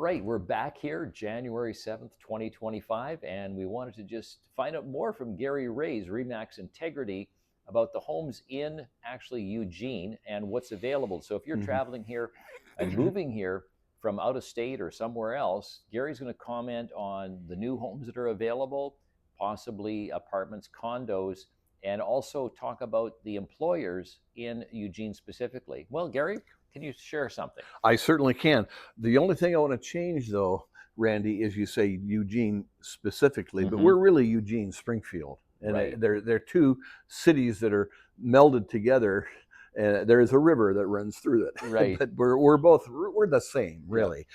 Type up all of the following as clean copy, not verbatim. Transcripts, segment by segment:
right, we're back here January 7th, 2025, and we wanted to just find out more from Gary Raze, Remax Integrity, about the homes in actually Eugene and what's available. So if you're traveling here and moving here from out of state or somewhere else, Gary's going to comment on the new homes that are available, possibly apartments, condos, and also talk about the employers in Eugene specifically. Well, Gary, can you share something? I certainly can. The only thing I want to change, though, Randy, is you say Eugene specifically, but we're really Eugene-Springfield. And Right. they're two cities that are melded together. There is a river that runs through it, Right. but we're the same, really.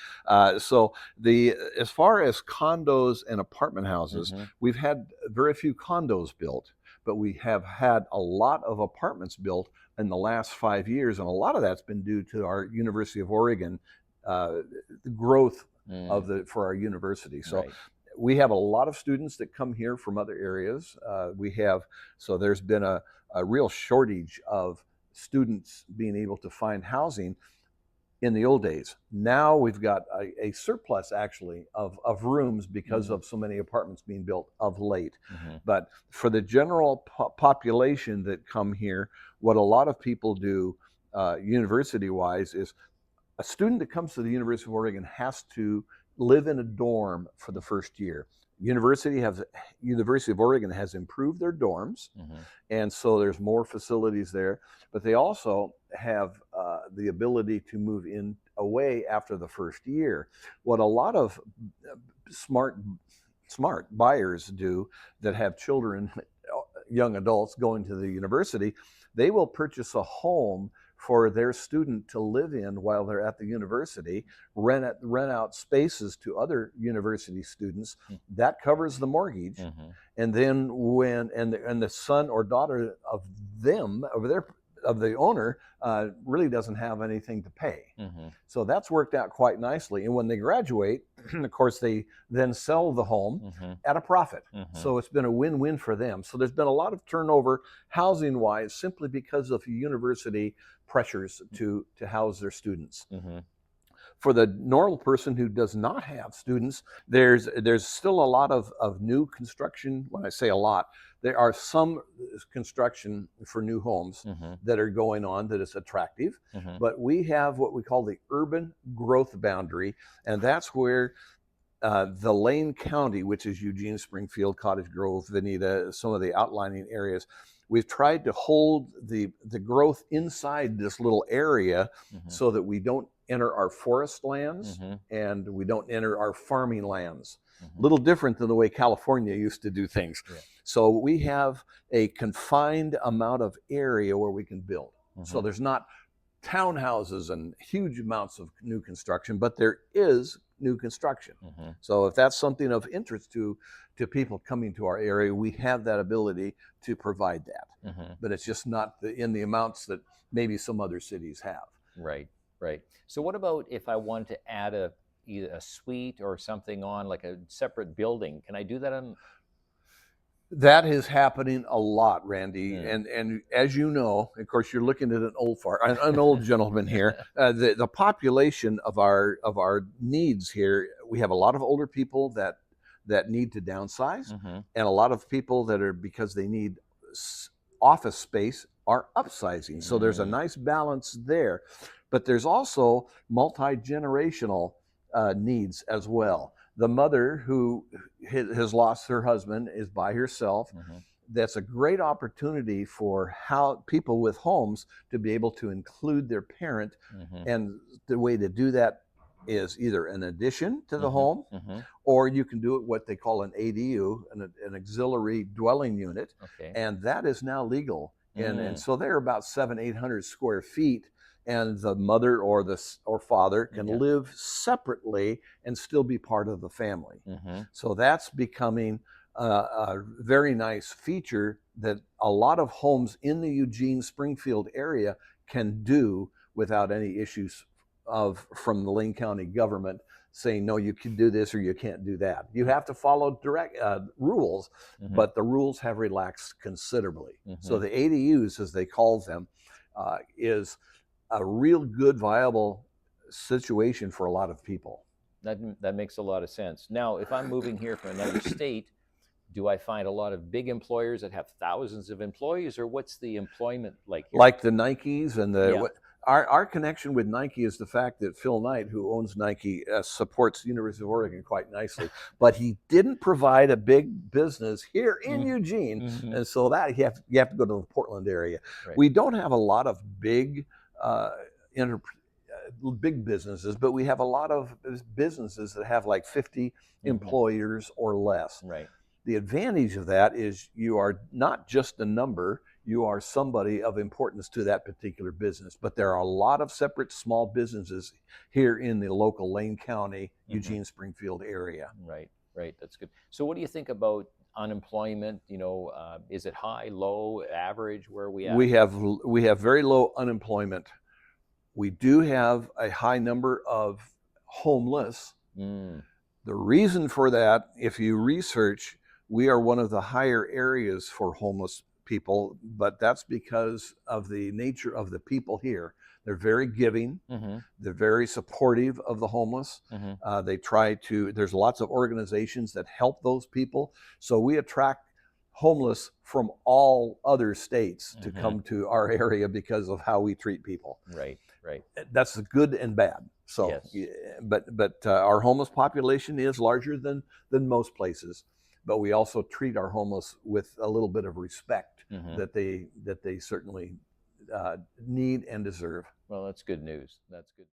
So as far as condos and apartment houses, we've had very few condos built, but we have had a lot of apartments built in the last 5 years, and a lot of that's been due to our University of Oregon growth for our university. So we have a lot of students that come here from other areas. So there's been a real shortage of students being able to find housing in the old days. Now we've got a surplus actually of rooms because of so many apartments being built of late. But for the general population that come here, what a lot of people do university-wise is a student that comes to the University of Oregon has to live in a dorm for the first year. University of Oregon has improved their dorms, and so there's more facilities there. But they also have the ability to move in away after the first year. What a lot of smart buyers do that have children, young adults going to the university, they will purchase a home for their student to live in while they're at the university, rent out spaces to other university students. That covers the mortgage. And then the son or daughter of the owner really doesn't have anything to pay. So that's worked out quite nicely. And when they graduate, of course, they then sell the home at a profit. So it's been a win-win for them. So there's been a lot of turnover housing-wise simply because of university pressures to house their students. For the normal person who does not have students, there's still a lot of new construction. When I say a lot, there are some construction for new homes that are going on that is attractive. But we have what we call the urban growth boundary, and that's where the Lane County, which is Eugene, Springfield, Cottage Grove, Veneta, some of the outlining areas, we've tried to hold the growth inside this little area so that we don't enter our forest lands and we don't enter our farming lands. A little different than the way California used to do things. So we have a confined amount of area where we can build. So there's not townhouses and huge amounts of new construction, but there is new construction. So if that's something of interest to people coming to our area, we have that ability to provide that. But it's just not in the amounts that maybe some other cities have. Right. So what about if I want to add either a suite or something on, like a separate building? Can I do that on? That is happening a lot, Randy. And as you know, of course, you're looking at an old gentleman here. The population of our needs here, we have a lot of older people that need to downsize, and a lot of people that are, because they need office space, are upsizing. So there's a nice balance there. But there's also multi-generational needs as well. The mother who has lost her husband is by herself. That's a great opportunity for people with homes to be able to include their parent. And the way to do that is either an addition to the home, or you can do it what they call an ADU, an auxiliary dwelling unit. And that is now legal. And so they're about 700-800 square feet. And the mother or father can live separately and still be part of the family. So that's becoming a very nice feature that a lot of homes in the Eugene-Springfield area can do without any issues from the Lane County government saying, no, you can do this or you can't do that. You have to follow direct rules, but the rules have relaxed considerably. So the ADUs, as they call them, is a real good, viable situation for a lot of people. That makes a lot of sense. Now, if I'm moving here from another state, do I find a lot of big employers that have thousands of employees, or what's the employment like here? Like the Nikes and the Yeah. our connection with Nike is the fact that Phil Knight, who owns Nike, supports the University of Oregon quite nicely, but he didn't provide a big business here in Eugene, Mm-hmm. and so that you have to go to the Portland area. Right. We don't have a lot of big uh, inter- big businesses, but we have a lot of businesses that have like 50 employers or less. Right. The advantage of that is you are not just a number, you are somebody of importance to that particular business. But there are a lot of separate small businesses here in the local Lane County, Eugene-Springfield area. Right. Right. That's good. So, what do you think about unemployment? Is it high, low, average? Where are we at? We have very low unemployment. We do have a high number of homeless. Mm. The reason for that, if you research, we are one of the higher areas for homeless people, but that's because of the nature of the people here. They're very giving. They're very supportive of the homeless. They try to, there's lots of organizations that help those people. So we attract homeless from all other states to come to our area because of how we treat people. Right. Right. That's good and bad. So, Yes. but our homeless population is larger than most places, but we also treat our homeless with a little bit of respect that they certainly need and deserve. Well, that's good news. That's good.